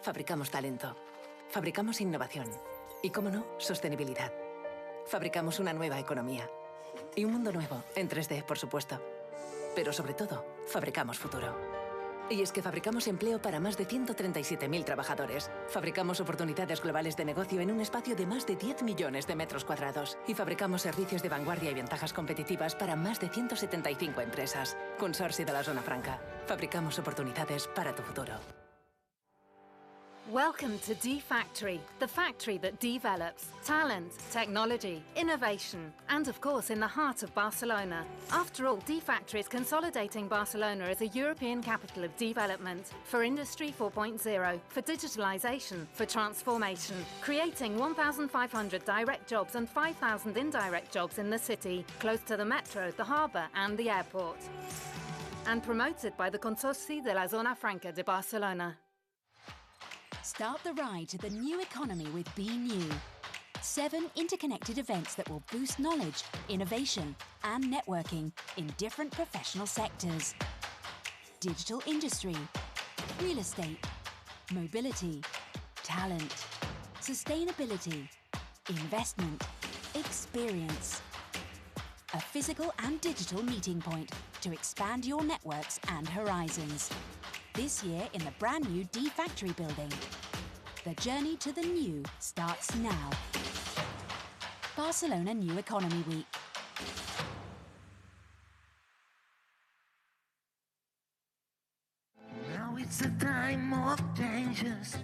Fabricamos talento. Fabricamos innovación. Y, cómo no, sostenibilidad. Fabricamos una nueva economía. Y un mundo nuevo, en 3D, por supuesto. Pero sobre todo, fabricamos futuro. Y es que fabricamos empleo para más de 137.000 trabajadores. Fabricamos oportunidades globales de negocio en un espacio de más de 10 millones de metros cuadrados. Y fabricamos servicios de vanguardia y ventajas competitivas para más de 175 empresas. Consorcio de la Zona Franca. Fabricamos oportunidades para tu futuro. Welcome to D-Factory, the factory that develops talent, technology, innovation, and of course in the heart of Barcelona. After all, D-Factory is consolidating Barcelona as a European capital of development for Industry 4.0, for digitalization, for transformation, creating 1,500 direct jobs and 5,000 indirect jobs in the city, close to the metro, the harbour and the airport. And promoted by the Consorci de la Zona Franca de Barcelona. Start the ride to the new economy with BNew. 7 interconnected events that will boost knowledge, innovation, and networking in different professional sectors. Digital industry, real estate, mobility, talent, sustainability, investment, experience. A physical and digital meeting point to expand your networks and horizons. This year in the brand new D-Factory building. The journey to the new starts now. Barcelona New Economy Week. Now it's a time of changes.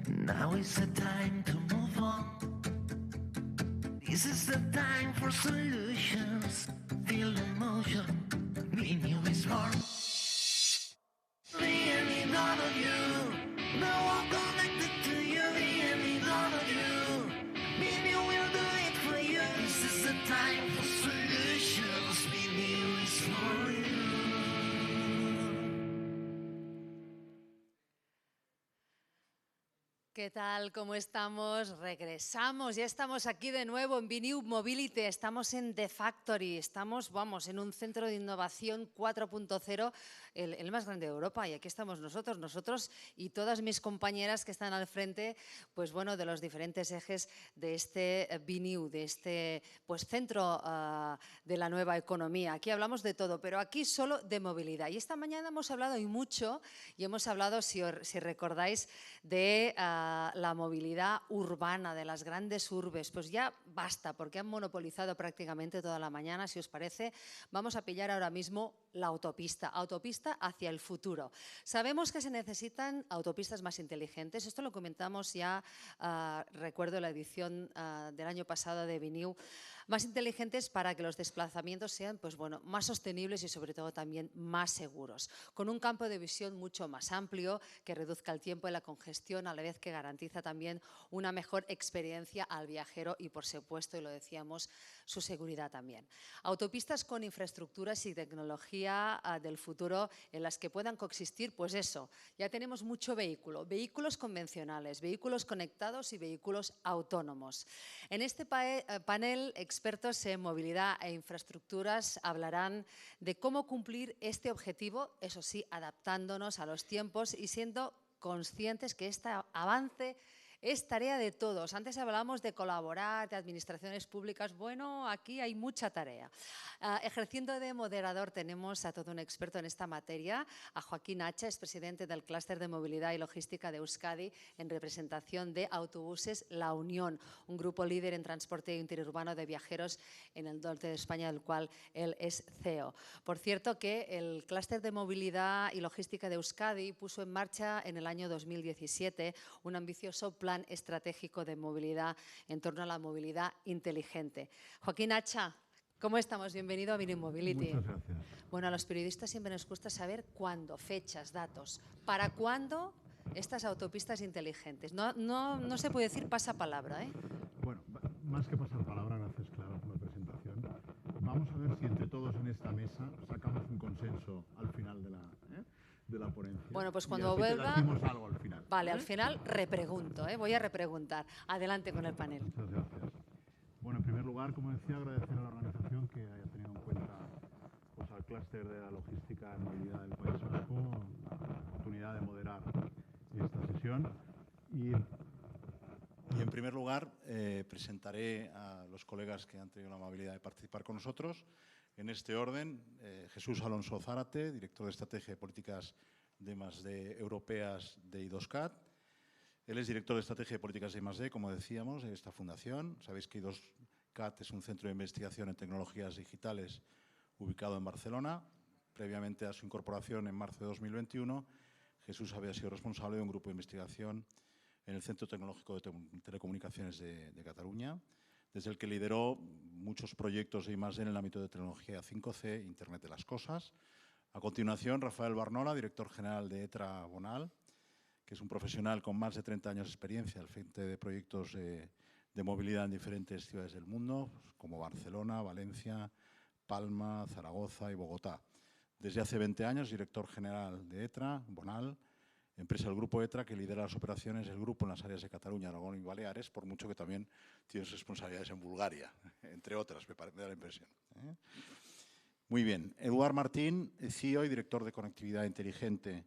Now it's a time to move on. This is the time for solutions. Feel the motion. Be new is born. Really none of you. No one connected to you. Really none of you. Maybe we'll do it for you. This is the time for solutions. Maybe it's for you. ¿Qué tal? ¿Cómo estamos? Regresamos, ya estamos aquí de nuevo en BNew Mobility, estamos en The Factory, estamos, vamos, en un centro de innovación 4.0, el más grande de Europa, y aquí estamos nosotros y todas mis compañeras que están al frente, pues bueno, de los diferentes ejes de este BNew, de este pues centro de la nueva economía. Aquí hablamos de todo, pero aquí solo de movilidad. Y esta mañana hemos hablado y mucho, y hemos hablado, si recordáis, de la movilidad urbana de las grandes urbes. Pues ya basta, porque han monopolizado prácticamente toda la mañana. Si os parece, vamos a pillar ahora mismo la autopista hacia el futuro. Sabemos que se necesitan autopistas más inteligentes. Esto lo comentamos ya, recuerdo la edición del año pasado de BNew, más inteligentes para que los desplazamientos sean pues bueno, más sostenibles y sobre todo también más seguros, con un campo de visión mucho más amplio que reduzca el tiempo y la congestión, a la vez que garantiza también una mejor experiencia al viajero y, por supuesto, y lo decíamos, su seguridad también. Autopistas con infraestructuras y tecnología del futuro en las que puedan coexistir, pues eso, ya tenemos mucho vehículos convencionales, vehículos conectados y vehículos autónomos. En este panel, expertos en movilidad e infraestructuras hablarán de cómo cumplir este objetivo, eso sí, adaptándonos a los tiempos y siendo conscientes que este avance es tarea de todos. Antes hablábamos de colaborar, de administraciones públicas. Bueno, aquí hay mucha tarea. Ejerciendo de moderador tenemos a todo un experto en esta materia, a Joaquín Hacha, es presidente del Clúster de Movilidad y Logística de Euskadi, en representación de Autobuses La Unión, un grupo líder en transporte interurbano de viajeros en el norte de España, del cual él es CEO. Por cierto, que el Clúster de Movilidad y Logística de Euskadi puso en marcha en el año 2017 un ambicioso plan estratégico de movilidad en torno a la movilidad inteligente. Joaquín Hacha, ¿cómo estamos? Bienvenido a BNew Mobility. Muchas gracias. Bueno, a los periodistas siempre nos gusta saber cuándo, fechas, datos. ¿Para cuándo estas autopistas inteligentes? No se puede decir pasapalabra, ¿eh? Bueno, más que pasar palabra, gracias Clara por la presentación. Vamos a ver si entre todos en esta mesa sacamos un consenso al final de la ponencia. Bueno, pues cuando y vuelva... decimos algo al final. Vale, al final repregunto, voy a repreguntar. Adelante con el panel. Muchas gracias. Bueno, en primer lugar, como decía, agradecer a la organización que haya tenido en cuenta pues, al clúster de la logística y movilidad del País Vasco la oportunidad de moderar esta sesión. presentación y en primer lugar presentaré a los colegas que han tenido la amabilidad de participar con nosotros. En este orden, Jesús Alonso Zárate, director de Estrategia y Políticas de I+D Europeas de I2CAT. Él es director de Estrategia y Políticas de I+D, como decíamos, de esta fundación. Sabéis que I2CAT es un centro de investigación en tecnologías digitales ubicado en Barcelona. Previamente a su incorporación en marzo de 2021, Jesús había sido responsable de un grupo de investigación en el Centro Tecnológico de Telecomunicaciones de Cataluña, desde el que lideró muchos proyectos de I+D en el ámbito de tecnología 5G, Internet de las Cosas. A continuación, Rafael Barnola, director general de ETRA Bonal, que es un profesional con más de 30 años de experiencia al frente de proyectos de movilidad en diferentes ciudades del mundo, como Barcelona, Valencia, Palma, Zaragoza y Bogotá. Desde hace 20 años, director general de ETRA Bonal, empresa del Grupo ETRA que lidera las operaciones del grupo en las áreas de Cataluña, Aragón y Baleares, por mucho que también tiene responsabilidades en Bulgaria, entre otras, me da la impresión. Muy bien. Eduard Martín, CEO y director de Conectividad Inteligente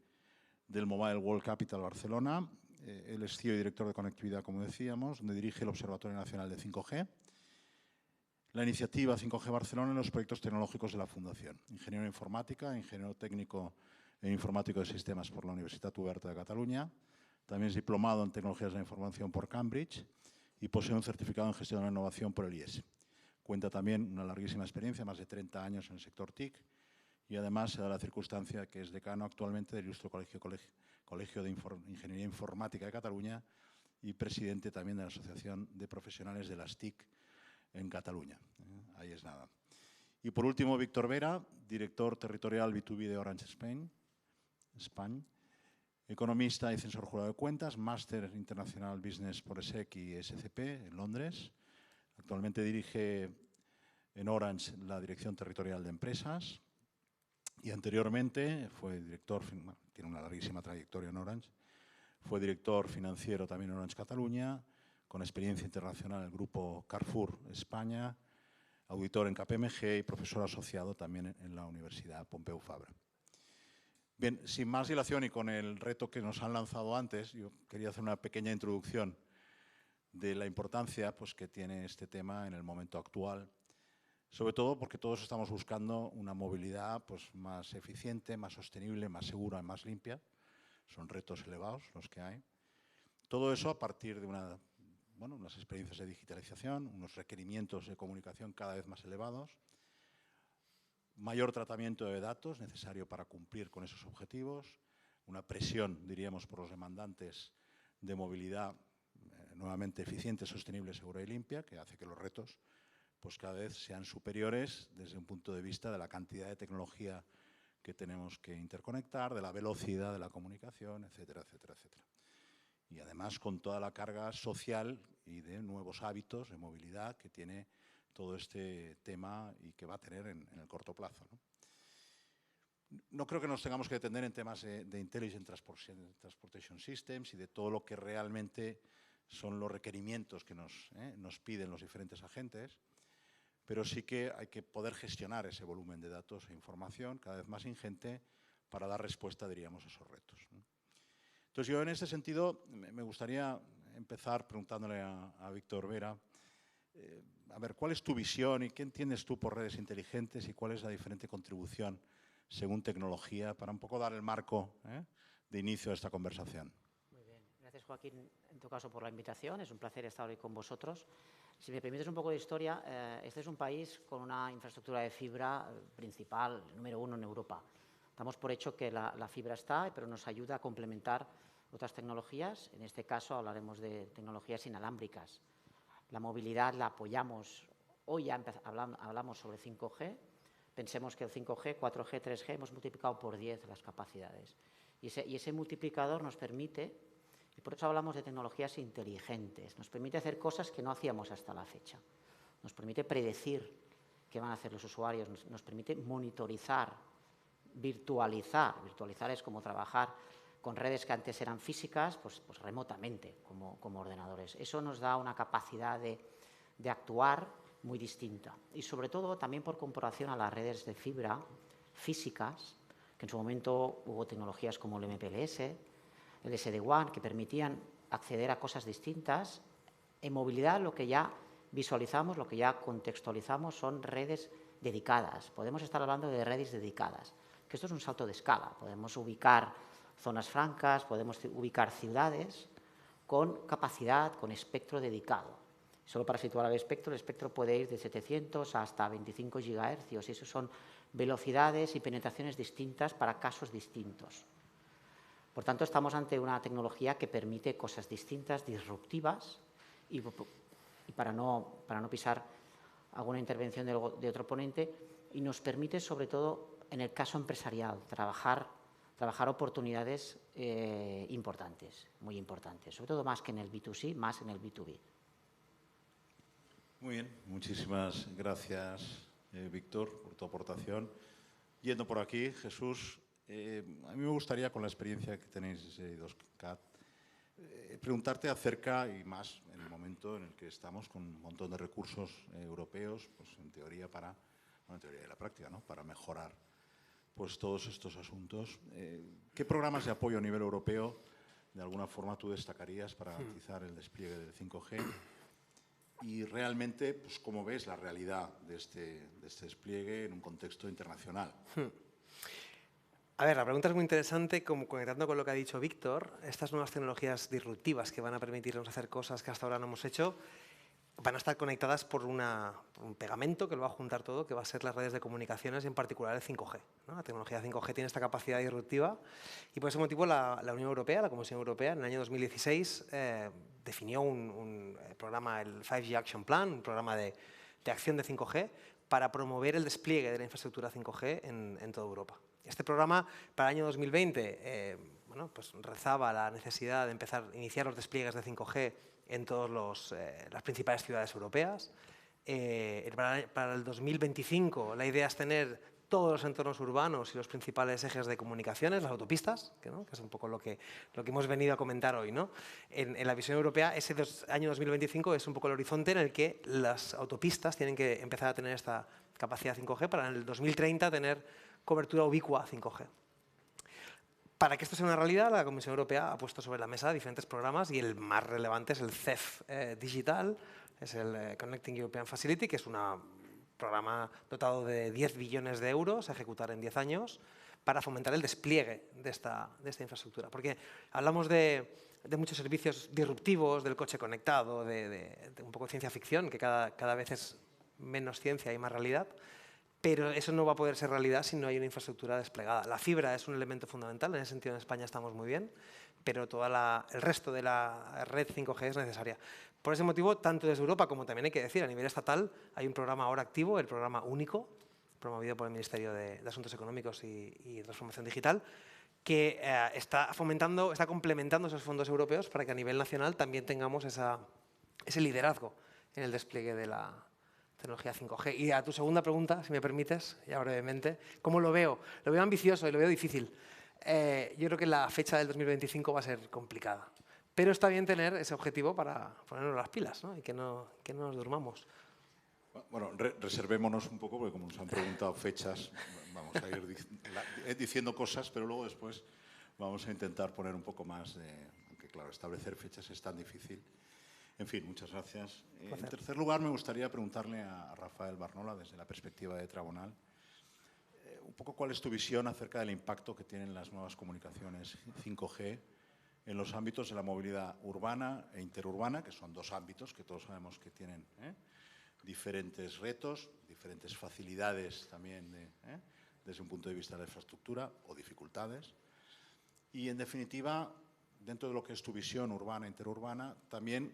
del Mobile World Capital Barcelona. Él es CEO y director de Conectividad, como decíamos, donde dirige el Observatorio Nacional de 5G. La iniciativa 5G Barcelona en los proyectos tecnológicos de la Fundación. Ingeniero en Informática, ingeniero técnico en Informático de Sistemas por la Universitat Oberta de Cataluña. También es diplomado en Tecnologías de la Información por Cambridge y posee un certificado en Gestión de la Innovación por el IES. Cuenta también una larguísima experiencia, más de 30 años en el sector TIC, y además se da la circunstancia que es decano actualmente del Ilustre Colegio de Ingeniería Informática de Cataluña y presidente también de la Asociación de Profesionales de las TIC en Cataluña. Ahí es nada. Y por último, Víctor Vera, director territorial B2B de Orange España, economista y censor jurado de cuentas, máster internacional business por ESSEC y SCP en Londres. Actualmente dirige en Orange la dirección territorial de empresas y anteriormente fue director, tiene una larguísima trayectoria en Orange, fue director financiero también en Orange Cataluña, con experiencia internacional en el grupo Carrefour España, auditor en KPMG y profesor asociado también en la Universidad Pompeu Fabra. Bien, sin más dilación y con el reto que nos han lanzado antes, yo quería hacer una pequeña introducción de la importancia que tiene este tema en el momento actual, sobre todo porque todos estamos buscando una movilidad más eficiente, más sostenible, más segura y más limpia. Son retos elevados los que hay. Todo eso a partir de unas experiencias de digitalización, unos requerimientos de comunicación cada vez más elevados, mayor tratamiento de datos necesario para cumplir con esos objetivos, una presión, diríamos, por los demandantes de movilidad nuevamente eficiente, sostenible, segura y limpia, que hace que los retos cada vez sean superiores desde un punto de vista de la cantidad de tecnología que tenemos que interconectar, de la velocidad de la comunicación, etcétera, etcétera, etcétera. Y además con toda la carga social y de nuevos hábitos de movilidad que tiene todo este tema y que va a tener en el corto plazo. No creo que nos tengamos que detener en temas de Intelligent Transportation Systems y de todo lo que realmente son los requerimientos que nos piden los diferentes agentes, pero sí que hay que poder gestionar ese volumen de datos e información cada vez más ingente para dar respuesta, diríamos, a esos retos. Entonces, yo en este sentido me gustaría empezar preguntándole a Víctor Vera, a ver, ¿cuál es tu visión y qué entiendes tú por redes inteligentes y cuál es la diferente contribución según tecnología para un poco dar el marco de inicio a esta conversación? Muy bien, gracias Joaquín, en tu caso por la invitación, es un placer estar hoy con vosotros. Si me permites un poco de historia, este es un país con una infraestructura de fibra principal, número 1 en Europa. Damos por hecho que la fibra está, pero nos ayuda a complementar otras tecnologías. En este caso hablaremos de tecnologías inalámbricas. La movilidad la apoyamos. Hoy ya hablamos sobre 5G. Pensemos que el 5G, 4G, 3G hemos multiplicado por 10 las capacidades. Y ese multiplicador nos permite, y por eso hablamos de tecnologías inteligentes, nos permite hacer cosas que no hacíamos hasta la fecha. Nos permite predecir qué van a hacer los usuarios, nos permite monitorizar, virtualizar. Virtualizar es como trabajar con redes que antes eran físicas, pues remotamente, como ordenadores. Eso nos da una capacidad de actuar muy distinta. Y sobre todo también por comparación a las redes de fibra físicas, que en su momento hubo tecnologías como el MPLS, el SD-WAN, que permitían acceder a cosas distintas. En movilidad lo que ya visualizamos, lo que ya contextualizamos son redes dedicadas. Podemos estar hablando de redes dedicadas, que esto es un salto de escala. Podemos ubicar zonas francas, podemos ubicar ciudades con capacidad, con espectro dedicado. Solo para situar el espectro puede ir de 700 hasta 25 GHz y eso son velocidades y penetraciones distintas para casos distintos. Por tanto, estamos ante una tecnología que permite cosas distintas, disruptivas, y para no pisar alguna intervención de otro ponente, y nos permite, sobre todo, en el caso empresarial, trabajar oportunidades importantes, muy importantes, sobre todo más que en el B2C, más en el B2B. Muy bien, muchísimas gracias, Víctor, por tu aportación. Yendo por aquí, Jesús, a mí me gustaría, con la experiencia que tenéis de I2CAT, preguntarte acerca, y más en el momento en el que estamos con un montón de recursos europeos, pues en teoría en teoría y la práctica, ¿no?, para mejorar pues todos estos asuntos. ¿Qué programas de apoyo a nivel europeo de alguna forma tú destacarías para garantizar el despliegue del 5G? Y realmente, pues, ¿cómo ves la realidad de este despliegue en un contexto internacional? A ver, la pregunta es muy interesante, como conectando con lo que ha dicho Víctor. Estas nuevas tecnologías disruptivas que van a permitirnos hacer cosas que hasta ahora no hemos hecho, van a estar conectadas por un pegamento que lo va a juntar todo, que va a ser las redes de comunicaciones y en particular el 5G, ¿no? La tecnología 5G tiene esta capacidad disruptiva y por ese motivo la Unión Europea, la Comisión Europea, en el año 2016 definió un programa, el 5G Action Plan, un programa de acción de 5G para promover el despliegue de la infraestructura 5G en toda Europa. Este programa para el año 2020 pues rezaba la necesidad de iniciar los despliegues de 5G en todas las principales ciudades europeas. Para el 2025 la idea es tener todos los entornos urbanos y los principales ejes de comunicaciones, las autopistas, que es un poco lo que hemos venido a comentar hoy, ¿no? En la visión europea, ese año 2025 es un poco el horizonte en el que las autopistas tienen que empezar a tener esta capacidad 5G para en el 2030 tener cobertura ubicua 5G. Para que esto sea una realidad, la Comisión Europea ha puesto sobre la mesa diferentes programas y el más relevante es el CEF Digital, es el Connecting European Facility, que es un programa dotado de 10 billones de euros a ejecutar en 10 años para fomentar el despliegue de esta infraestructura. Porque hablamos de muchos servicios disruptivos, del coche conectado, de un poco de ciencia ficción, que cada vez es menos ciencia y más realidad. Pero eso no va a poder ser realidad si no hay una infraestructura desplegada. La fibra es un elemento fundamental, en ese sentido en España estamos muy bien, pero todo el resto de la red 5G es necesaria. Por ese motivo, tanto desde Europa como también hay que decir, a nivel estatal, hay un programa ahora activo, el programa único, promovido por el Ministerio de Asuntos Económicos y Transformación Digital, que está complementando esos fondos europeos para que a nivel nacional también tengamos ese liderazgo en el despliegue de la tecnología 5G. Y a tu segunda pregunta, si me permites, ya brevemente, ¿cómo lo veo? Lo veo ambicioso y lo veo difícil. Yo creo que la fecha del 2025 va a ser complicada. Pero está bien tener ese objetivo para ponernos las pilas, ¿no? Y que no nos durmamos. Bueno, reservémonos un poco, porque como nos han preguntado fechas, vamos a ir diciendo cosas, pero luego después vamos a intentar poner un poco más de... Aunque claro, establecer fechas es tan difícil. En fin, muchas gracias. En tercer lugar, me gustaría preguntarle a Rafael Barnola, desde la perspectiva de Trabonal, un poco cuál es tu visión acerca del impacto que tienen las nuevas comunicaciones 5G en los ámbitos de la movilidad urbana e interurbana, que son dos ámbitos que todos sabemos que tienen diferentes retos, diferentes facilidades también desde un punto de vista de la infraestructura o dificultades. Y, en definitiva, dentro de lo que es tu visión urbana e interurbana, también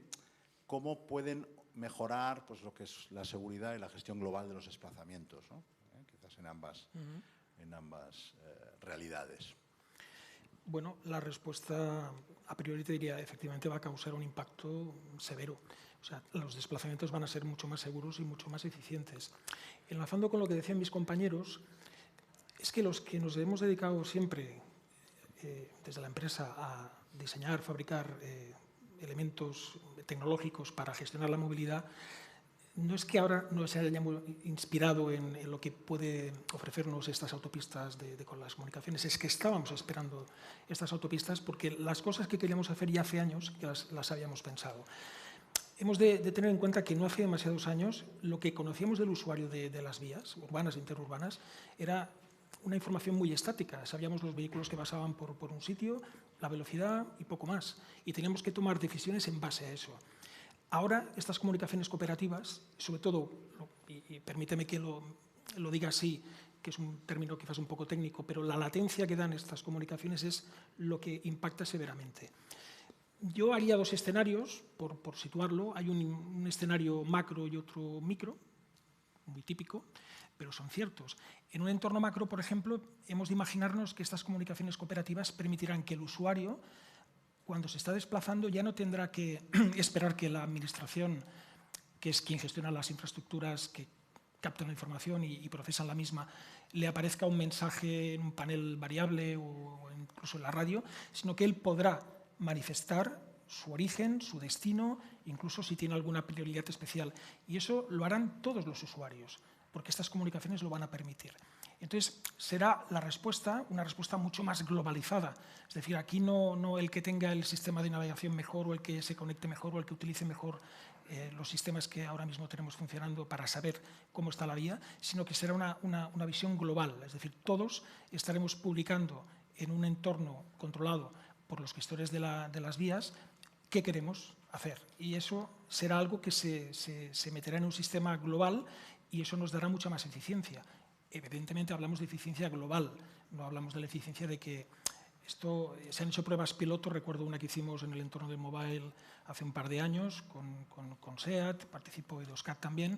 cómo pueden mejorar pues, lo que es la seguridad y la gestión global de los desplazamientos, ¿no? Quizás en ambas realidades. Bueno, la respuesta a priori te diría, efectivamente va a causar un impacto severo. O sea, los desplazamientos van a ser mucho más seguros y mucho más eficientes. Enlazando con lo que decían mis compañeros, es que los que nos hemos dedicado siempre desde la empresa a diseñar, fabricar elementos tecnológicos para gestionar la movilidad, no es que ahora nos hayamos inspirado en lo que puede ofrecernos estas autopistas con las comunicaciones, es que estábamos esperando estas autopistas porque las cosas que queríamos hacer ya hace años que las habíamos pensado. Hemos de tener en cuenta que no hace demasiados años lo que conocíamos del usuario de las vías urbanas e interurbanas era una información muy estática. Sabíamos los vehículos que pasaban por un sitio, la velocidad y poco más. Y teníamos que tomar decisiones en base a eso. Ahora, estas comunicaciones cooperativas, sobre todo, y permíteme que lo diga así, que es un término quizás un poco técnico, pero la latencia que dan estas comunicaciones es lo que impacta severamente. Yo haría dos escenarios, por situarlo. Hay un escenario macro y otro micro, muy típico, pero son ciertos. En un entorno macro, por ejemplo, hemos de imaginarnos que estas comunicaciones cooperativas permitirán que el usuario, cuando se está desplazando, ya no tendrá que esperar que la administración, que es quien gestiona las infraestructuras que captan la información y procesan la misma, le aparezca un mensaje en un panel variable o incluso en la radio, sino que él podrá manifestar su origen, su destino, incluso si tiene alguna prioridad especial. Y eso lo harán todos los usuarios, porque estas comunicaciones lo van a permitir. Entonces, será la respuesta, una respuesta mucho más globalizada. Es decir, aquí no el que tenga el sistema de navegación mejor o el que se conecte mejor o el que utilice mejor los sistemas que ahora mismo tenemos funcionando para saber cómo está la vía, sino que será una visión global. Es decir, todos estaremos publicando en un entorno controlado por los gestores de las vías qué queremos hacer. Y eso será algo que se meterá en un sistema global y eso nos dará mucha más eficiencia. Evidentemente hablamos de eficiencia global, no hablamos de la eficiencia de que se han hecho pruebas piloto. Recuerdo una que hicimos en el entorno del mobile hace un par de años con SEAT, participó Edoscat también.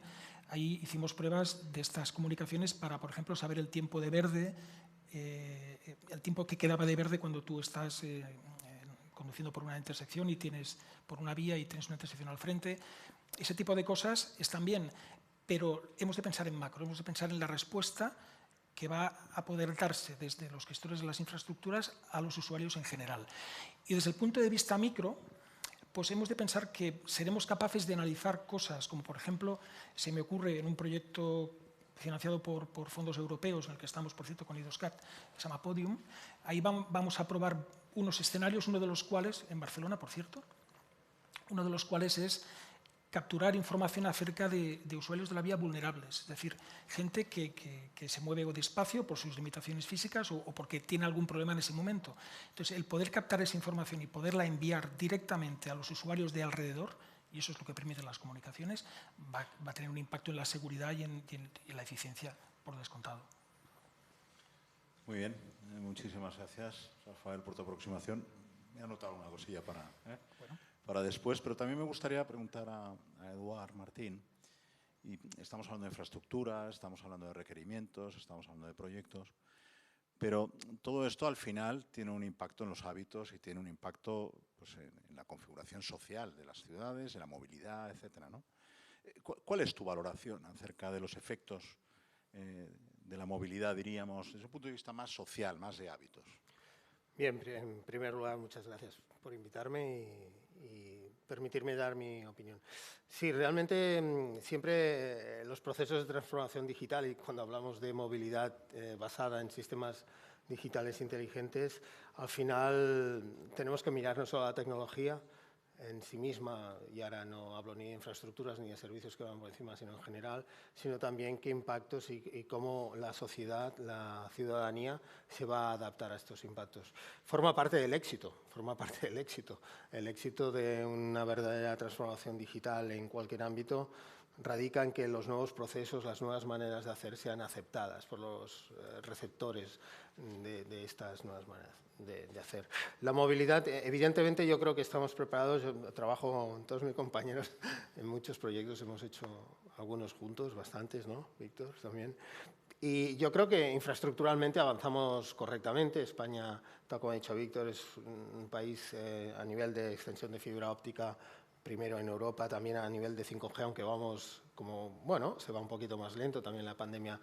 Ahí hicimos pruebas de estas comunicaciones para, por ejemplo, saber el tiempo de verde, el tiempo que quedaba de verde cuando tú estás conduciendo por una intersección y tienes por una vía y tienes una intersección al frente. Ese tipo de cosas están bien, pero hemos de pensar en macro, hemos de pensar en la respuesta que va a poder darse desde los gestores de las infraestructuras a los usuarios en general. Y desde el punto de vista micro, pues hemos de pensar que seremos capaces de analizar cosas como, por ejemplo, se me ocurre en un proyecto financiado por fondos europeos, en el que estamos, por cierto, con Edoscat, que se llama Podium. Ahí vamos a probar unos escenarios, uno de los cuales, en Barcelona, por cierto, uno de los cuales es capturar información acerca de usuarios de la vía vulnerables, es decir, gente que se mueve despacio por sus limitaciones físicas o porque tiene algún problema en ese momento. Entonces, el poder captar esa información y poderla enviar directamente a los usuarios de alrededor, y eso es lo que permiten las comunicaciones, va a tener un impacto en la seguridad y en la eficiencia, por descontado. Muy bien, muchísimas gracias, Rafael, por tu aproximación. Me he anotado una cosilla para después, pero también me gustaría preguntar a Eduard Martín. Y estamos hablando de infraestructuras, estamos hablando de requerimientos, estamos hablando de proyectos, pero todo esto al final tiene un impacto en los hábitos y tiene un impacto pues, en la configuración social de las ciudades, en la movilidad, etcétera, ¿no? ¿Cuál es tu valoración acerca de los efectos de la movilidad, diríamos, desde un punto de vista más social, más de hábitos? Bien, en primer lugar, muchas gracias por invitarme y permitirme dar mi opinión. Sí, realmente siempre los procesos de transformación digital, y cuando hablamos de movilidad basada en sistemas digitales inteligentes, al final tenemos que mirar no solo a la tecnología en sí misma, y ahora no hablo ni de infraestructuras ni de servicios que van por encima, sino en general, sino también qué impactos y cómo la sociedad, la ciudadanía, se va a adaptar a estos impactos. Forma parte del éxito. El éxito de una verdadera transformación digital en cualquier ámbito radica en que los nuevos procesos, las nuevas maneras de hacer sean aceptadas por los receptores de estas nuevas maneras de hacer. La movilidad, evidentemente yo creo que estamos preparados. Yo trabajo con todos mis compañeros en muchos proyectos, hemos hecho algunos juntos, bastantes, ¿no, Víctor? También. Y yo creo que infraestructuralmente avanzamos correctamente. España, tal como ha dicho Víctor, es un país a nivel de extensión de fibra óptica primero en Europa, también a nivel de 5G, aunque vamos como, bueno, se va un poquito más lento, también la pandemia.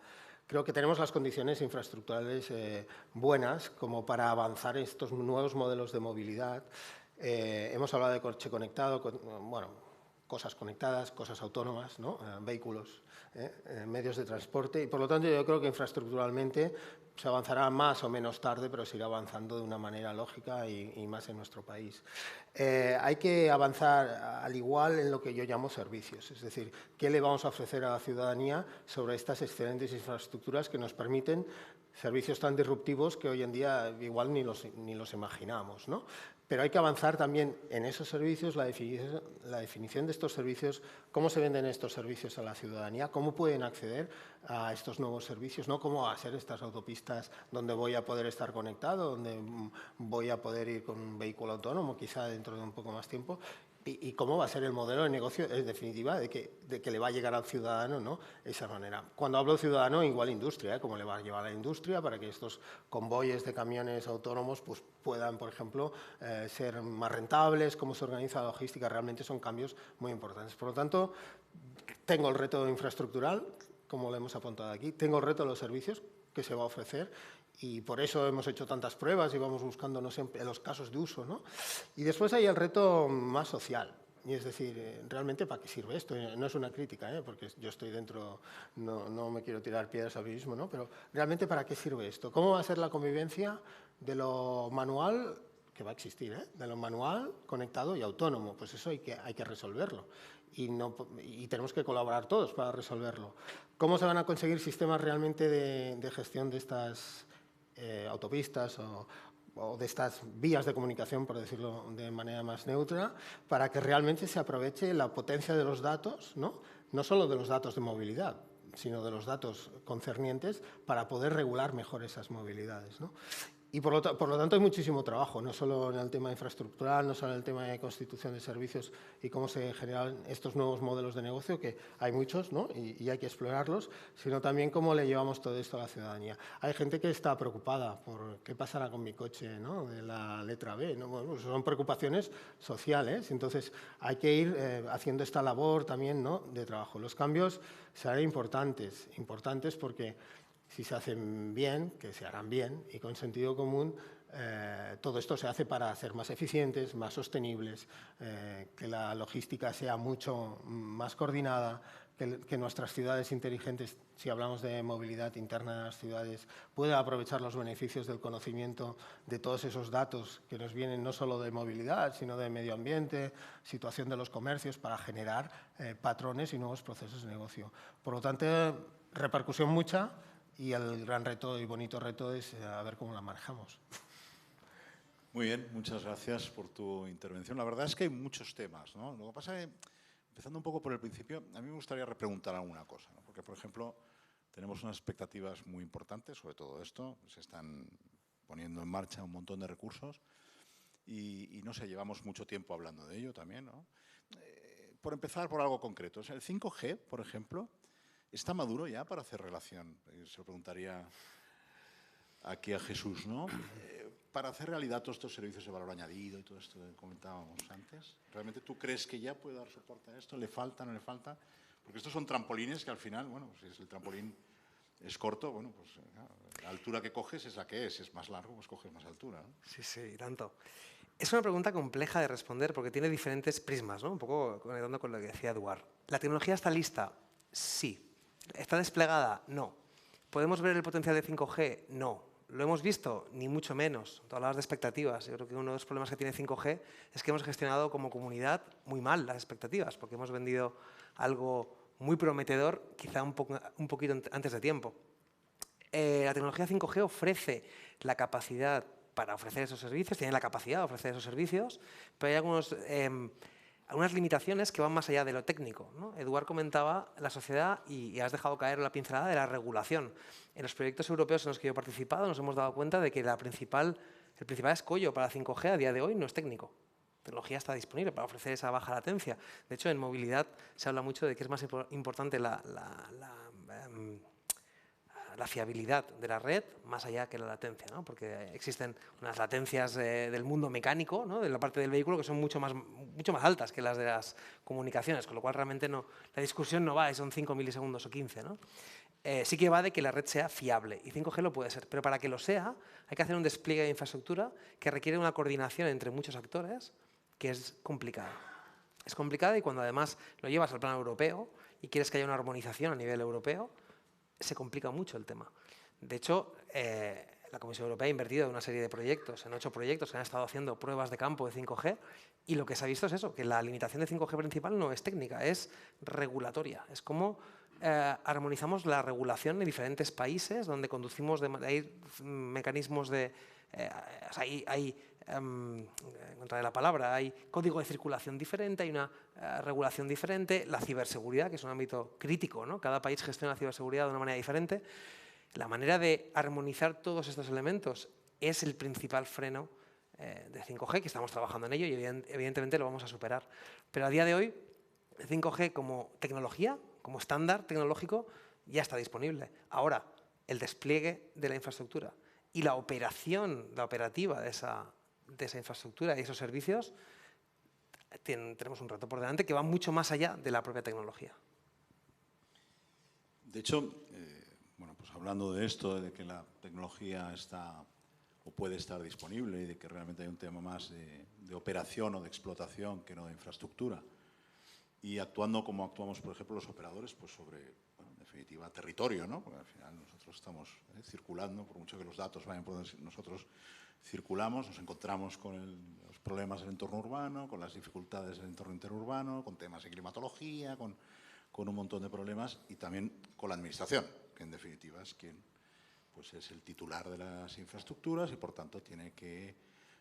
Creo que tenemos las condiciones infraestructurales buenas como para avanzar en estos nuevos modelos de movilidad. Hemos hablado de coche conectado, bueno, cosas conectadas, cosas autónomas, ¿no? Vehículos, medios de transporte, y por lo tanto yo creo que infraestructuralmente se avanzará más o menos tarde, pero se irá avanzando de una manera lógica y más en nuestro país. Hay que avanzar al igual en lo que yo llamo servicios, es decir, qué le vamos a ofrecer a la ciudadanía sobre estas excelentes infraestructuras que nos permiten servicios tan disruptivos que hoy en día igual ni los imaginamos, ¿no? Pero hay que avanzar también en esos servicios, la definición de estos servicios, cómo se venden estos servicios a la ciudadanía, cómo pueden acceder a estos nuevos servicios, ¿no? Cómo va a ser estas autopistas donde voy a poder estar conectado, donde voy a poder ir con un vehículo autónomo, quizá dentro de un poco más tiempo. Y cómo va a ser el modelo de negocio, en definitiva, de que le va a llegar al ciudadano, ¿no? Esa manera. Cuando hablo de ciudadano, igual industria, cómo le va a llevar a la industria para que estos convoyes de camiones autónomos pues, puedan, por ejemplo, ser más rentables, cómo se organiza la logística, realmente son cambios muy importantes. Por lo tanto, tengo el reto infraestructural, como lo hemos apuntado aquí, tengo el reto de los servicios que se va a ofrecer, y por eso hemos hecho tantas pruebas y vamos buscando los casos de uso, ¿no? Y después hay el reto más social, y es decir, realmente ¿para qué sirve esto? No es una crítica, porque yo estoy dentro, no me quiero tirar piedras a mí mismo, ¿no? Pero realmente ¿para qué sirve esto? ¿Cómo va a ser la convivencia de lo manual, que va a existir, de lo manual, conectado y autónomo? Pues eso hay que resolverlo. Y tenemos que colaborar todos para resolverlo. ¿Cómo se van a conseguir sistemas realmente de gestión de estas autopistas o de estas vías de comunicación, por decirlo de manera más neutra, para que realmente se aproveche la potencia de los datos, no solo de los datos de movilidad, sino de los datos concernientes para poder regular mejor esas movilidades, ¿no? Y por lo tanto hay muchísimo trabajo, no solo en el tema infraestructural, no solo en el tema de constitución de servicios y cómo se generan estos nuevos modelos de negocio, que hay muchos, ¿no? y hay que explorarlos, sino también cómo le llevamos todo esto a la ciudadanía. Hay gente que está preocupada por qué pasará con mi coche, ¿no? De la letra B, ¿no? Bueno, son preocupaciones sociales, entonces hay que ir haciendo esta labor también, ¿no? De trabajo. Los cambios serán importantes porque si se hacen bien, que se harán bien y con sentido común, todo esto se hace para ser más eficientes, más sostenibles, que la logística sea mucho más coordinada, que nuestras ciudades inteligentes, si hablamos de movilidad interna de las ciudades, puedan aprovechar los beneficios del conocimiento de todos esos datos que nos vienen no solo de movilidad, sino de medio ambiente, situación de los comercios, para generar patrones y nuevos procesos de negocio. Por lo tanto, repercusión mucha. Y el gran reto y bonito reto es a ver cómo la manejamos. Muy bien, muchas gracias por tu intervención. La verdad es que hay muchos temas, ¿no? Lo que pasa es que, empezando un poco por el principio, a mí me gustaría repreguntar alguna cosa, ¿no? Porque, por ejemplo, tenemos unas expectativas muy importantes sobre todo esto. Se están poniendo en marcha un montón de recursos y no sé, llevamos mucho tiempo hablando de ello también, ¿no? Por empezar por algo concreto. O sea, el 5G, por ejemplo, ¿está maduro ya para hacer relación? Se lo preguntaría aquí a Jesús, ¿no? Para hacer realidad todos estos servicios de valor añadido y todo esto que comentábamos antes, ¿realmente tú crees que ya puede dar soporte a esto? ¿Le falta, no le falta? Porque estos son trampolines que al final, bueno, si el trampolín es corto, bueno, pues la altura que coges es la que es. Si es más largo, pues coges más altura, ¿no? Sí, sí, tanto. Es una pregunta compleja de responder porque tiene diferentes prismas, ¿no? Un poco conectando con lo que decía Eduard. ¿La tecnología está lista? Sí. ¿Está desplegada? No. ¿Podemos ver el potencial de 5G? No. ¿Lo hemos visto? Ni mucho menos. Tú hablabas de expectativas. Yo creo que uno de los problemas que tiene 5G es que hemos gestionado como comunidad muy mal las expectativas, porque hemos vendido algo muy prometedor, quizá un poquito antes de tiempo. La tecnología 5G ofrece la capacidad para ofrecer esos servicios, tiene la capacidad de ofrecer esos servicios, pero hay algunas limitaciones que van más allá de lo técnico, ¿no? Eduard comentaba la sociedad y has dejado caer la pincelada de la regulación. En los proyectos europeos en los que yo he participado nos hemos dado cuenta de que el principal escollo para 5G a día de hoy no es técnico. La tecnología está disponible para ofrecer esa baja latencia. De hecho, en movilidad se habla mucho de que es más importante la fiabilidad de la red más allá que la latencia, ¿no? Porque existen unas latencias del mundo mecánico, ¿no? De la parte del vehículo, que son mucho más altas que las de las comunicaciones, con lo cual realmente la discusión no va de son 5 milisegundos o 15, ¿no? Sí que va de que la red sea fiable, y 5G lo puede ser, pero para que lo sea hay que hacer un despliegue de infraestructura que requiere una coordinación entre muchos actores que es complicada. es complicada y cuando además lo llevas al plano europeo y quieres que haya una armonización a nivel europeo, se complica mucho el tema. De hecho, la Comisión Europea ha invertido en una serie de proyectos, en 8 proyectos que han estado haciendo pruebas de campo de 5G y lo que se ha visto es eso, que la limitación de 5G principal no es técnica, es regulatoria. Es como armonizamos la regulación en diferentes países donde conducimos, hay mecanismos de... encontraré la palabra, hay código de circulación diferente, hay una regulación diferente, la ciberseguridad, que es un ámbito crítico, ¿no? Cada país gestiona la ciberseguridad de una manera diferente. La manera de armonizar todos estos elementos es el principal freno de 5G, que estamos trabajando en ello y evidentemente lo vamos a superar. Pero a día de hoy, 5G como tecnología, como estándar tecnológico, ya está disponible. Ahora, el despliegue de la infraestructura y la operativa de esa infraestructura y esos servicios, tenemos un reto por delante que va mucho más allá de la propia tecnología. De hecho, bueno, pues hablando de esto, de que la tecnología está o puede estar disponible y de que realmente hay un tema más de operación o de explotación que no de infraestructura, y actuando como actuamos, por ejemplo, los operadores, pues sobre, bueno, en definitiva, territorio, ¿no? Porque al final nosotros estamos circulando, por mucho que los datos vayan por donde nosotros circulamos, nos encontramos con los problemas del entorno urbano, con las dificultades del entorno interurbano, con temas de climatología, con un montón de problemas y también con la administración, que en definitiva es quien pues es el titular de las infraestructuras y por tanto tiene que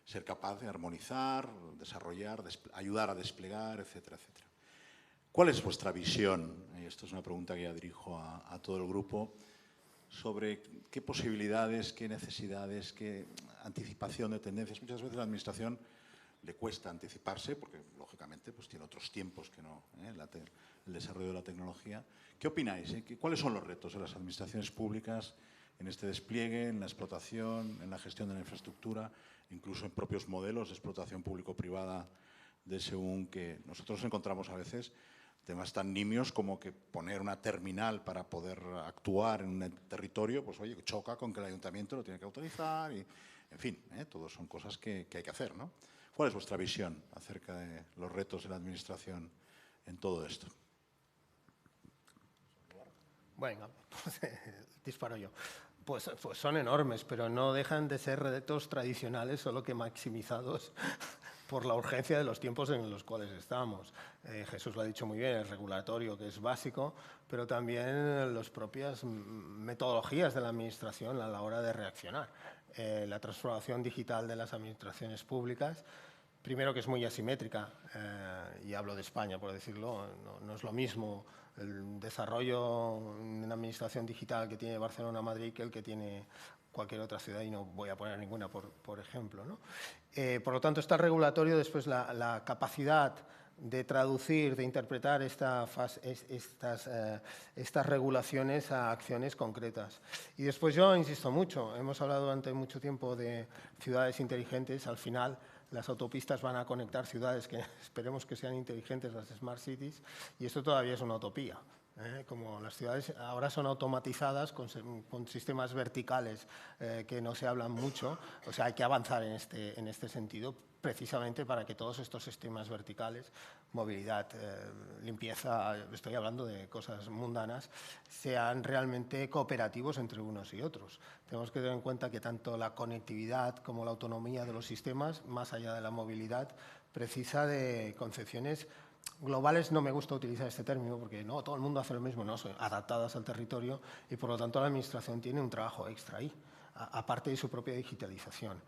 ser capaz de armonizar, desarrollar, ayudar a desplegar, etcétera, etcétera. ¿Cuál es vuestra visión? Y esto es una pregunta que ya dirijo a todo el grupo, sobre qué posibilidades, qué necesidades, qué anticipación de tendencias. Muchas veces a la administración le cuesta anticiparse porque, lógicamente, pues tiene otros tiempos que no, el desarrollo de la tecnología. ¿Qué opináis? ¿Cuáles son los retos de las administraciones públicas en este despliegue, en la explotación, en la gestión de la infraestructura, incluso en propios modelos de explotación público-privada, de según que nosotros encontramos a veces temas tan nimios como que poner una terminal para poder actuar en un territorio, pues oye, choca con que el ayuntamiento lo tiene que autorizar y, en fin, todos son cosas que hay que hacer, ¿no? ¿Cuál es vuestra visión acerca de los retos de la administración en todo esto? Venga, pues, disparo yo. Pues son enormes, pero no dejan de ser retos tradicionales, solo que maximizados por la urgencia de los tiempos en los cuales estamos. Jesús lo ha dicho muy bien, el regulatorio, que es básico, pero también las propias metodologías de la administración a la hora de reaccionar. La transformación digital de las administraciones públicas, primero que es muy asimétrica, y hablo de España, por decirlo, no es lo mismo el desarrollo en una administración digital que tiene Barcelona-Madrid que el que tiene cualquier otra ciudad, y no voy a poner ninguna por ejemplo, ¿no? Por lo tanto, está el regulatorio, después la capacidad de traducir, de interpretar estas regulaciones a acciones concretas. Y después yo insisto mucho, hemos hablado durante mucho tiempo de ciudades inteligentes, al final las autopistas van a conectar ciudades que esperemos que sean inteligentes, las Smart Cities, y esto todavía es una utopía. Como las ciudades ahora son automatizadas con sistemas verticales que no se hablan mucho, o sea, hay que avanzar en este sentido, precisamente para que todos estos sistemas verticales, movilidad, limpieza, estoy hablando de cosas mundanas, sean realmente cooperativos entre unos y otros. Tenemos que tener en cuenta que tanto la conectividad como la autonomía de los sistemas, más allá de la movilidad, precisa de concepciones globales. No me gusta utilizar este término porque no todo el mundo hace lo mismo, no, son adaptadas al territorio y por lo tanto la administración tiene un trabajo extra ahí, aparte de su propia digitalización.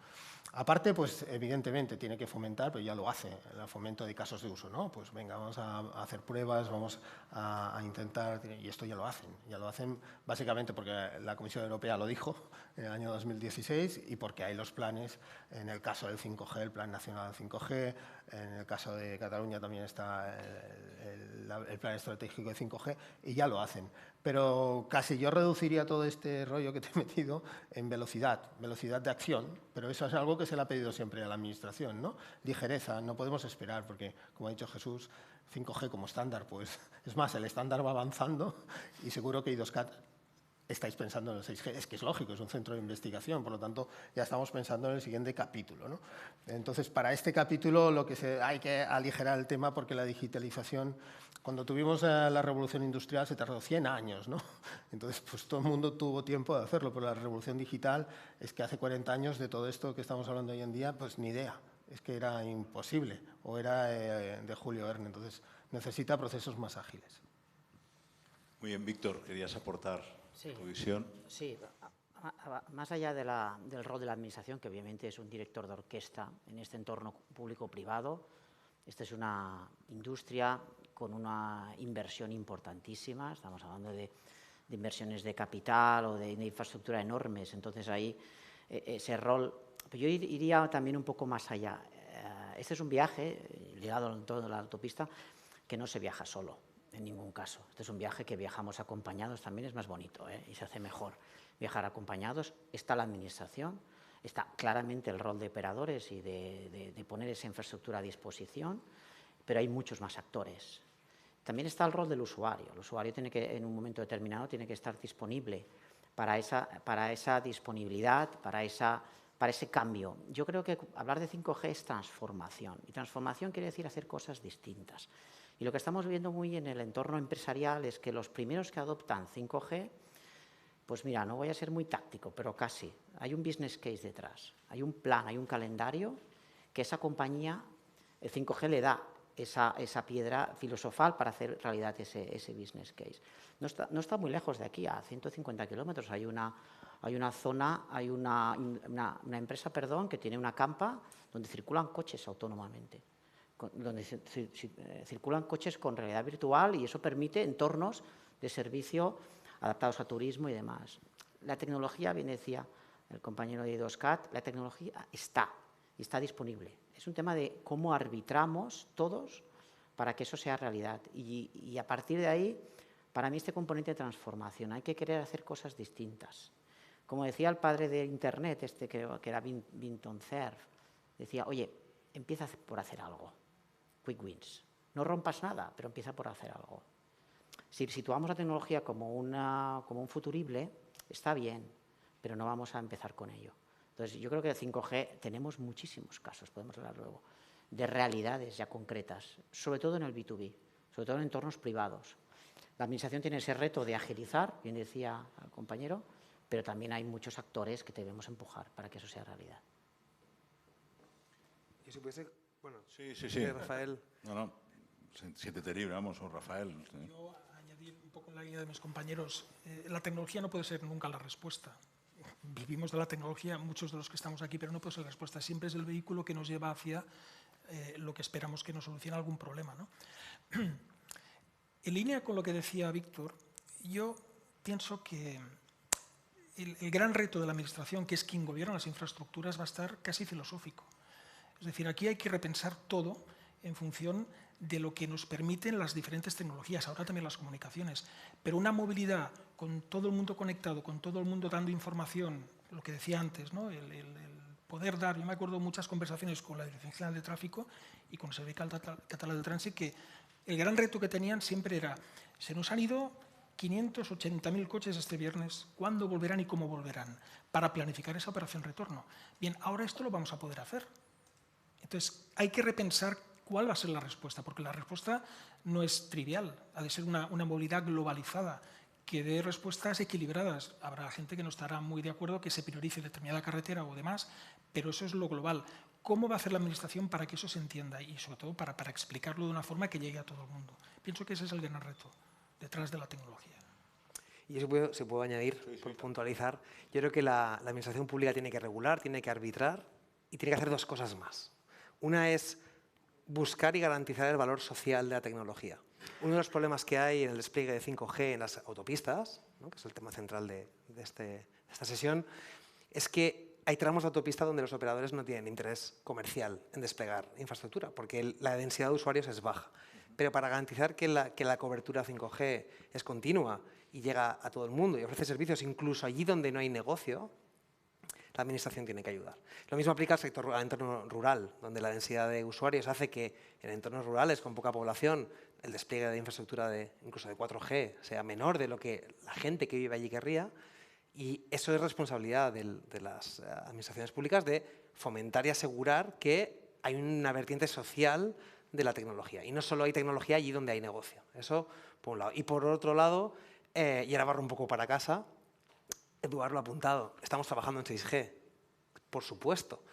Aparte, pues evidentemente tiene que fomentar, pero ya lo hace, el fomento de casos de uso, ¿no? Pues venga, vamos a hacer pruebas, vamos a intentar, y esto ya lo hacen básicamente porque la Comisión Europea lo dijo en el año 2016 y porque hay los planes, en el caso del 5G, el Plan Nacional 5G, en el caso de Cataluña también está el Plan Estratégico de 5G, y ya lo hacen. Pero casi yo reduciría todo este rollo que te he metido en velocidad de acción, pero eso es algo que se le ha pedido siempre a la administración, ¿no? Ligereza, no podemos esperar, porque, como ha dicho Jesús, 5G como estándar, pues es más, el estándar va avanzando y seguro que IDOSCAT estáis pensando en el 6G. Es que es lógico, es un centro de investigación, por lo tanto ya estamos pensando en el siguiente capítulo, ¿no? Entonces, para este capítulo hay que aligerar el tema porque la digitalización, cuando tuvimos la revolución industrial se tardó 100 años, ¿no? Entonces, pues todo el mundo tuvo tiempo de hacerlo, pero la revolución digital es que hace 40 años de todo esto que estamos hablando hoy en día, pues ni idea. Es que era imposible, o era de Julio Verne, entonces necesita procesos más ágiles. Muy bien, Víctor, ¿querías aportar tu visión? Sí, más allá del rol de la administración, que obviamente es un director de orquesta en este entorno público-privado, esta es una industria con una inversión importantísima, estamos hablando de inversiones de capital o de infraestructura enormes, entonces ahí ese rol... Yo iría también un poco más allá. Este es un viaje, ligado al entorno de la autopista, que no se viaja solo, en ningún caso. Este es un viaje que viajamos acompañados, también es más bonito, y se hace mejor viajar acompañados. Está la administración, está claramente el rol de operadores y de poner esa infraestructura a disposición, pero hay muchos más actores. También está el rol del usuario. El usuario tiene que, en un momento determinado, tiene que estar disponible para esa disponibilidad, para ese cambio. Yo creo que hablar de 5G es transformación, y transformación quiere decir hacer cosas distintas. Y lo que estamos viendo muy en el entorno empresarial es que los primeros que adoptan 5G, pues mira, no voy a ser muy táctico, pero casi. Hay un business case detrás, hay un plan, hay un calendario que esa compañía, el 5G le da esa piedra filosofal para hacer realidad ese business case. No está muy lejos de aquí, a 150 kilómetros, hay una empresa, que tiene una campa donde circulan coches autónomamente, donde circulan coches con realidad virtual, y eso permite entornos de servicio adaptados a turismo y demás. La tecnología, bien decía el compañero de I2CAT, la tecnología está disponible. Es un tema de cómo arbitramos todos para que eso sea realidad. Y a partir de ahí, para mí este componente de transformación, hay que querer hacer cosas distintas. Como decía el padre de Internet, que era Vinton Cerf, decía, oye, empieza por hacer algo. Quick wins. No rompas nada, pero empieza por hacer algo. Si situamos la tecnología como un futurible, está bien, pero no vamos a empezar con ello. Entonces, yo creo que de 5G tenemos muchísimos casos, podemos hablar luego, de realidades ya concretas, sobre todo en el B2B, sobre todo en entornos privados. La administración tiene ese reto de agilizar, bien decía el compañero, pero también hay muchos actores que debemos empujar para que eso sea realidad. Y si pudiese, bueno, sí. Rafael. No, siéntete libre, vamos, o Rafael. Yo añadir un poco en la línea de mis compañeros, la tecnología no puede ser nunca la respuesta. Vivimos de la tecnología, muchos de los que estamos aquí, pero no puede ser la respuesta. Siempre es el vehículo que nos lleva hacia lo que esperamos que nos solucione algún problema, ¿no? En línea con lo que decía Víctor, yo pienso que el gran reto de la administración, que es quien gobierna las infraestructuras, va a estar casi filosófico. Es decir, aquí hay que repensar todo en función de lo que nos permiten las diferentes tecnologías, ahora también las comunicaciones, pero una movilidad con todo el mundo conectado, con todo el mundo dando información, lo que decía antes, ¿no? El poder dar, yo me acuerdo muchas conversaciones con la Dirección General de Tráfico y con el Servicio Catalán de Tránsito, que el gran reto que tenían siempre era, se nos han ido 580.000 coches este viernes, ¿cuándo volverán y cómo volverán? Para planificar esa operación retorno. Bien, ahora esto lo vamos a poder hacer. Entonces, hay que repensar cuál va a ser la respuesta, porque la respuesta no es trivial, ha de ser una movilidad globalizada, que dé respuestas equilibradas. Habrá gente que no estará muy de acuerdo que se priorice determinada carretera o demás, pero eso es lo global. ¿Cómo va a hacer la administración para que eso se entienda y, sobre todo, para explicarlo de una forma que llegue a todo el mundo? Pienso que ese es el gran reto detrás de la tecnología. Y si puedo añadir, por puntualizar, yo creo que la administración pública tiene que regular, tiene que arbitrar y tiene que hacer dos cosas más. Una es buscar y garantizar el valor social de la tecnología. Uno de los problemas que hay en el despliegue de 5G en las autopistas, ¿no?, que es el tema central de esta sesión, es que hay tramos de autopista donde los operadores no tienen interés comercial en desplegar infraestructura, porque la densidad de usuarios es baja. Pero para garantizar que la cobertura 5G es continua y llega a todo el mundo y ofrece servicios incluso allí donde no hay negocio, la administración tiene que ayudar. Lo mismo aplica al entorno rural, donde la densidad de usuarios hace que en entornos rurales con poca población el despliegue de infraestructura incluso de 4G sea menor de lo que la gente que vive allí querría, y eso es responsabilidad de las administraciones públicas de fomentar y asegurar que hay una vertiente social de la tecnología. Y no solo hay tecnología allí donde hay negocio. Eso por un lado. Y por otro lado, y ahora barro un poco para casa, Eduardo lo ha apuntado, estamos trabajando en 6G, por supuesto.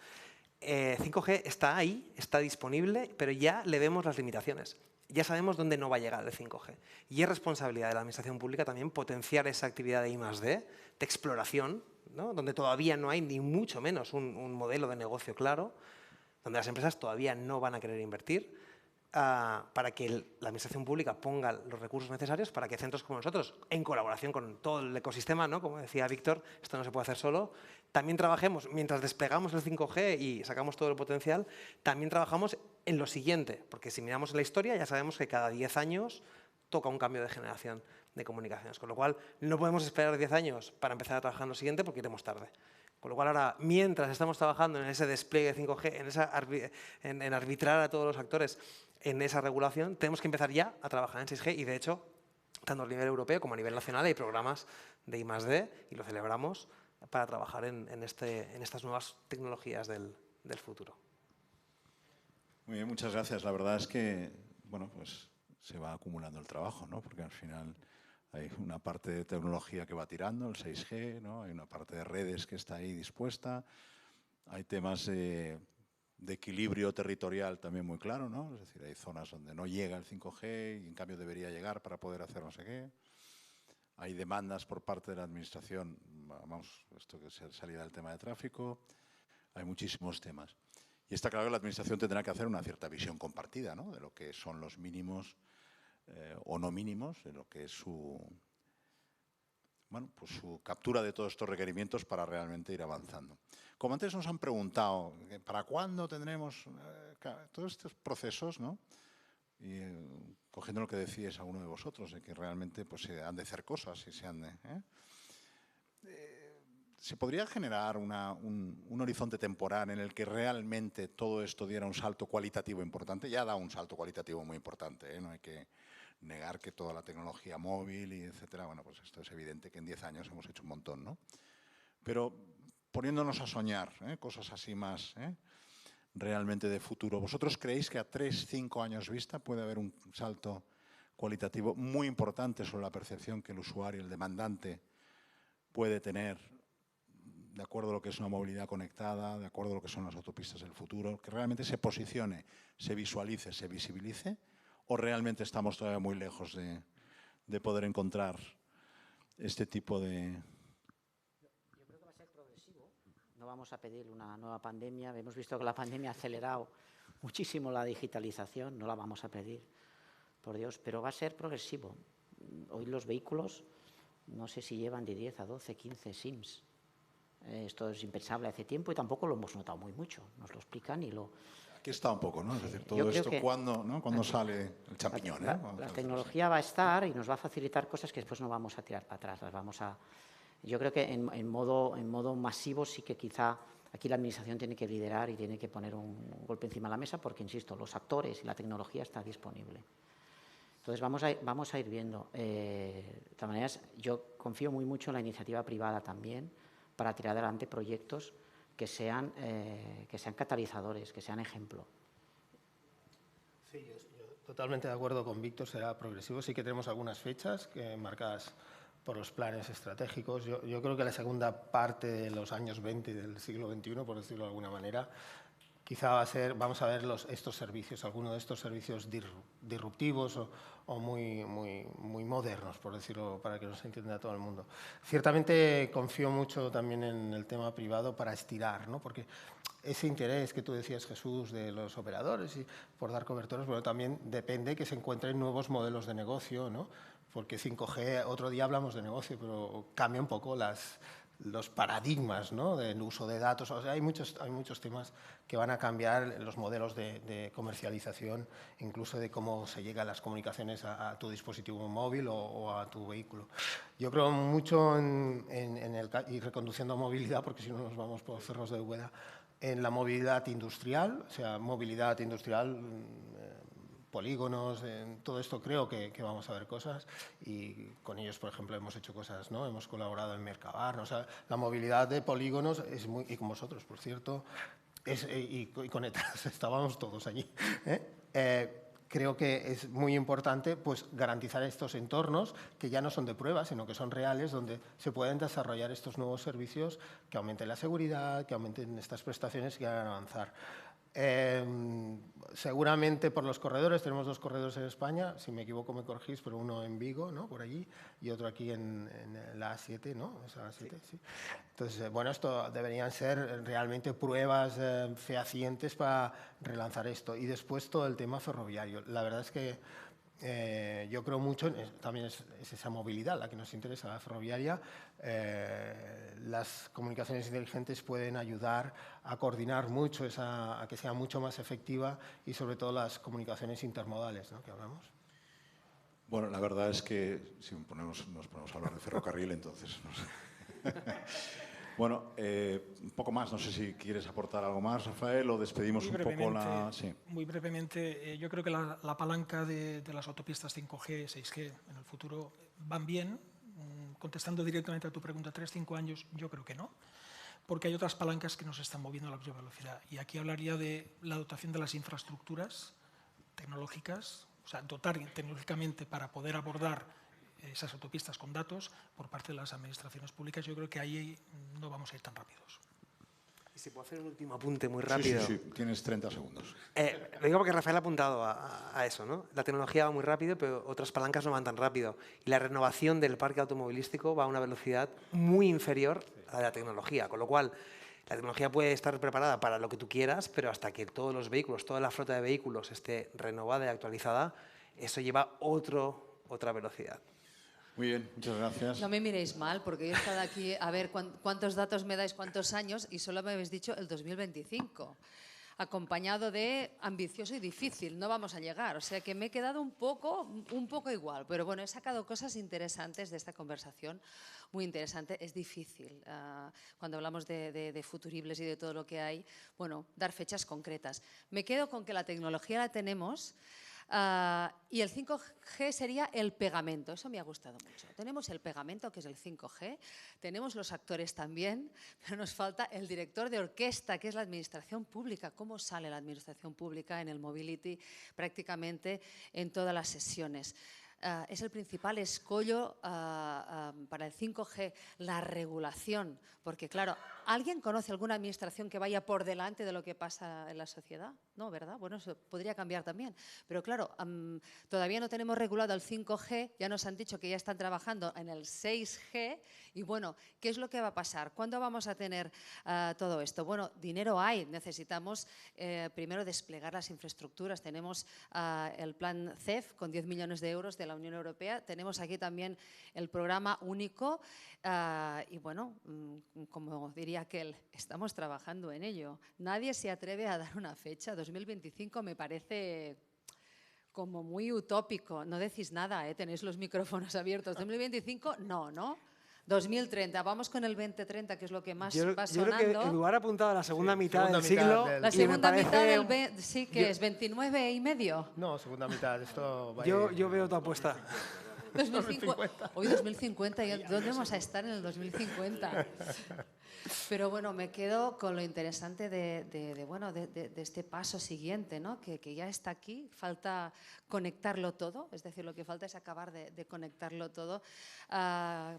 5G está ahí, está disponible, pero ya le vemos las limitaciones. Ya sabemos dónde no va a llegar el 5G. Y es responsabilidad de la administración pública también potenciar esa actividad de I+D, de exploración, ¿no? Donde todavía no hay ni mucho menos un modelo de negocio claro, donde las empresas todavía no van a querer invertir, para que la administración pública ponga los recursos necesarios para que centros como nosotros, en colaboración con todo el ecosistema, ¿no? Como decía Víctor, esto no se puede hacer solo, también trabajemos, mientras desplegamos el 5G y sacamos todo el potencial, también trabajamos en lo siguiente, porque si miramos en la historia ya sabemos que cada 10 años toca un cambio de generación de comunicaciones, con lo cual no podemos esperar 10 años para empezar a trabajar en lo siguiente porque iremos tarde. Con lo cual ahora, mientras estamos trabajando en ese despliegue de 5G, en arbitrar a todos los actores en esa regulación, tenemos que empezar ya a trabajar en 6G y, de hecho, tanto a nivel europeo como a nivel nacional hay programas de I+D y lo celebramos para trabajar en estas nuevas tecnologías del futuro. Muy bien, muchas gracias. La verdad es que, bueno, pues se va acumulando el trabajo, ¿no? Porque al final hay una parte de tecnología que va tirando, el 6G, ¿no? Hay una parte de redes que está ahí dispuesta, hay temas de equilibrio territorial también muy claro, ¿no? Es decir, hay zonas donde no llega el 5G y en cambio debería llegar para poder hacer no sé qué. Hay demandas por parte de la administración, vamos, esto que salía del tema de tráfico, hay muchísimos temas. Y está claro que la administración tendrá que hacer una cierta visión compartida, ¿no? De lo que son los mínimos o no mínimos, de lo que es su captura de todos estos requerimientos para realmente ir avanzando. Como antes nos han preguntado, ¿para cuándo tendremos todos estos procesos, ¿no? Y cogiendo lo que decíais alguno de vosotros, de que realmente pues, se han de hacer cosas y se han de... ¿Se podría generar un horizonte temporal en el que realmente todo esto diera un salto cualitativo importante? Ya da un salto cualitativo muy importante, ¿eh? No hay que negar que toda la tecnología móvil y etcétera, bueno, pues esto es evidente que en 10 años hemos hecho un montón, ¿no? Pero poniéndonos a soñar, cosas así más realmente de futuro, ¿vosotros creéis que a 3, 5 años vista puede haber un salto cualitativo muy importante sobre la percepción que el usuario, el demandante, puede tener de acuerdo a lo que es una movilidad conectada, de acuerdo a lo que son las autopistas del futuro, que realmente se posicione, se visualice, se visibilice, o realmente estamos todavía muy lejos de poder encontrar este tipo de... Yo creo que va a ser progresivo. No vamos a pedir una nueva pandemia. Hemos visto que la pandemia ha acelerado muchísimo la digitalización, no la vamos a pedir, por Dios, pero va a ser progresivo. Hoy los vehículos, no sé si llevan de 10 a 12, 15 SIMs. Esto es impensable hace tiempo y tampoco lo hemos notado muy mucho. Nos lo explican y lo... Aquí está un poco, ¿no? Es decir, todo esto, ¿cuándo sale el champiñón? La tecnología va a estar y nos va a facilitar cosas que después no vamos a tirar para atrás. Las vamos a... Yo creo que en modo masivo sí que quizá aquí la administración tiene que liderar y tiene que poner un golpe encima de la mesa porque, insisto, los actores y la tecnología está disponible. Entonces vamos a ir viendo. De todas maneras, yo confío muy mucho en la iniciativa privada también para tirar adelante proyectos que sean catalizadores, que sean ejemplo. Sí, yo totalmente de acuerdo con Víctor, será progresivo. Sí que tenemos algunas fechas marcadas por los planes estratégicos. Yo creo que la segunda parte de los años 20 del siglo XXI, por decirlo de alguna manera, quizá vamos a ver estos servicios, algunos de estos servicios disruptivos o muy modernos, por decirlo, para que nos entienda todo el mundo. Ciertamente confío mucho también en el tema privado para estirar, ¿no? Porque ese interés que tú decías, Jesús, de los operadores y por dar coberturas, bueno, también depende que se encuentren nuevos modelos de negocio, ¿no? Porque 5G, otro día hablamos de negocio, pero cambia un poco los paradigmas, ¿no?, del uso de datos. O sea, hay muchos temas que van a cambiar los modelos de comercialización, incluso de cómo se llega a las comunicaciones a tu dispositivo móvil o a tu vehículo. Yo creo mucho y reconduciendo a movilidad, porque si no nos vamos por cerros de Úbeda, en la movilidad industrial, o sea, movilidad industrial, polígonos, en todo esto creo que vamos a ver cosas, y con ellos, por ejemplo, hemos hecho cosas, ¿no? Hemos colaborado en Mercabar, ¿no? O sea, la movilidad de polígonos es muy, y con vosotros, por cierto, y conectados, estábamos todos allí, creo que es muy importante, pues, garantizar estos entornos que ya no son de prueba, sino que son reales, donde se pueden desarrollar estos nuevos servicios que aumenten la seguridad, que aumenten estas prestaciones y que hagan avanzar. Seguramente por los corredores, tenemos 2 corredores en España, si me equivoco me corregís, pero uno en Vigo, ¿no?, por allí, y otro aquí en la A7, ¿no? ¿Es la A7? Sí. Entonces, bueno, esto deberían ser realmente pruebas fehacientes para relanzar esto. Y después todo el tema ferroviario. La verdad es que yo creo mucho, también es esa movilidad la que nos interesa, la ferroviaria. Las comunicaciones inteligentes pueden ayudar a coordinar mucho, a que sea mucho más efectiva, y sobre todo las comunicaciones intermodales, ¿no?, que hablamos. Bueno, la verdad es que si nos ponemos a hablar de ferrocarril, entonces no sé. Bueno, un poco más, no sé si quieres aportar algo más, Rafael, o despedimos un poco la... Sí. Muy brevemente, yo creo que la palanca de las autopistas 5G, 6G en el futuro van bien. Contestando directamente a tu pregunta, 3-5 años, yo creo que no, porque hay otras palancas que nos están moviendo a la misma velocidad. Y aquí hablaría de la dotación de las infraestructuras tecnológicas, o sea, dotar tecnológicamente para poder abordar esas autopistas con datos por parte de las administraciones públicas. Yo creo que ahí no vamos a ir tan rápidos. Y si puedo hacer un último apunte muy rápido. Sí, tienes 30 segundos. Lo digo porque Rafael ha apuntado a eso, ¿no? La tecnología va muy rápido, pero otras palancas no van tan rápido. Y la renovación del parque automovilístico va a una velocidad muy inferior a la de la tecnología, con lo cual la tecnología puede estar preparada para lo que tú quieras, pero hasta que todos los vehículos, toda la flota de vehículos esté renovada y actualizada, eso lleva otra velocidad. Muy bien, muchas gracias. No me miréis mal, porque yo he estado aquí a ver cuántos datos me dais, cuántos años, y solo me habéis dicho el 2025, acompañado de ambicioso y difícil. No vamos a llegar, o sea que me he quedado un poco igual, pero bueno, he sacado cosas interesantes de esta conversación, muy interesante. Es difícil, cuando hablamos de futuribles y de todo lo que hay, bueno, dar fechas concretas. Me quedo con que la tecnología la tenemos. Y el 5G sería el pegamento, eso me ha gustado mucho. Tenemos el pegamento, que es el 5G, tenemos los actores también, pero nos falta el director de orquesta, que es la administración pública. ¿Cómo sale la administración pública en el Mobility prácticamente en todas las sesiones? Es el principal escollo para el 5G, la regulación, porque claro, ¿alguien conoce alguna administración que vaya por delante de lo que pasa en la sociedad? No, ¿verdad? Bueno, eso podría cambiar también, pero claro, todavía no tenemos regulado el 5G, ya nos han dicho que ya están trabajando en el 6G, y bueno, ¿qué es lo que va a pasar? ¿Cuándo vamos a tener todo esto? Bueno, dinero hay, necesitamos primero desplegar las infraestructuras. Tenemos el plan CEF con 10 millones de euros de la Unión Europea, tenemos aquí también el programa único y bueno, como diría aquel, estamos trabajando en ello. Nadie se atreve a dar una fecha, 2025 me parece como muy utópico. No decís nada, tenéis los micrófonos abiertos. 2025 no. 2030, vamos con el 2030, que es lo que más va sonando. Yo creo que Eduard ha apuntado a la segunda mitad del siglo. La segunda mitad del sí, que es 29 y medio. No, segunda mitad, esto va yo veo tu apuesta. 2050. Hoy 2050, ¿dónde vamos a estar en el 2050? Pero bueno, me quedo con lo interesante de este paso siguiente, ¿no? Que ya está aquí, falta conectarlo todo, es decir, lo que falta es acabar de conectarlo todo.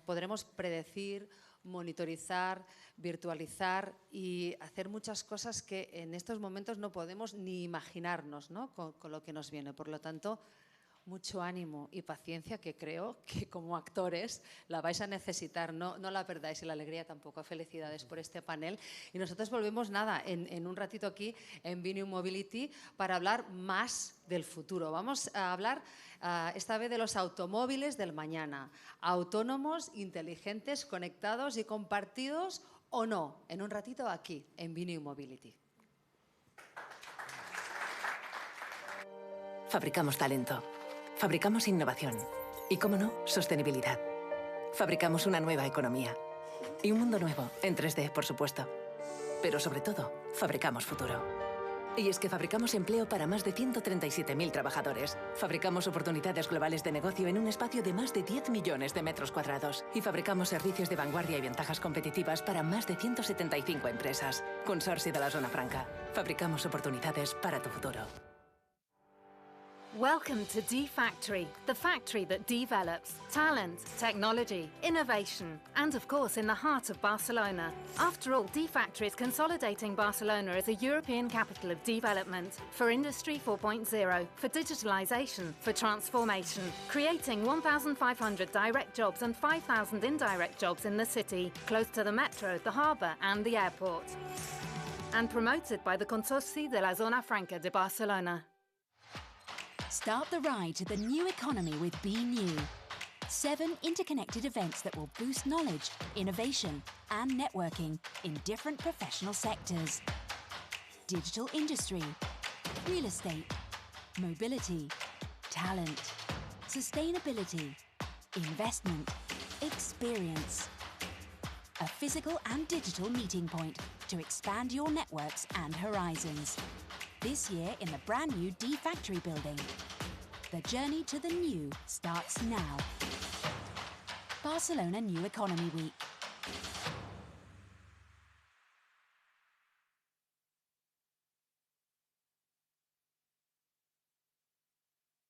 Podremos predecir, monitorizar, virtualizar y hacer muchas cosas que en estos momentos no podemos ni imaginarnos, ¿no? Con lo que nos viene. Por lo tanto, mucho ánimo y paciencia, que creo que como actores la vais a necesitar, no la perdáis, y la alegría tampoco. Felicidades por este panel. Y nosotros volvemos en un ratito aquí en Be New Mobility para hablar más del futuro. Vamos a hablar esta vez de los automóviles del mañana, autónomos, inteligentes, conectados y compartidos o no, en un ratito aquí en Be New Mobility. Fabricamos talento. Fabricamos innovación. Y, cómo no, sostenibilidad. Fabricamos una nueva economía. Y un mundo nuevo, en 3D, por supuesto. Pero sobre todo, fabricamos futuro. Y es que fabricamos empleo para más de 137.000 trabajadores. Fabricamos oportunidades globales de negocio en un espacio de más de 10 millones de metros cuadrados. Y fabricamos servicios de vanguardia y ventajas competitivas para más de 175 empresas. Consorcio de la Zona Franca. Fabricamos oportunidades para tu futuro. Welcome to D-Factory, the factory that develops talent, technology, innovation, and of course in the heart of Barcelona. After all, D-Factory is consolidating Barcelona as a European capital of development for Industry 4.0, for digitalization, for transformation, creating 1,500 direct jobs and 5,000 indirect jobs in the city, close to the metro, the harbour and the airport. And promoted by the Consorci de la Zona Franca de Barcelona. Start the ride to the new economy with Be New. 7 interconnected events that will boost knowledge, innovation, and networking in different professional sectors. Digital industry, real estate, mobility, talent, sustainability, investment, experience. A physical and digital meeting point to expand your networks and horizons. This year in the brand new D-Factory building. The journey to the new starts now. Barcelona New Economy Week.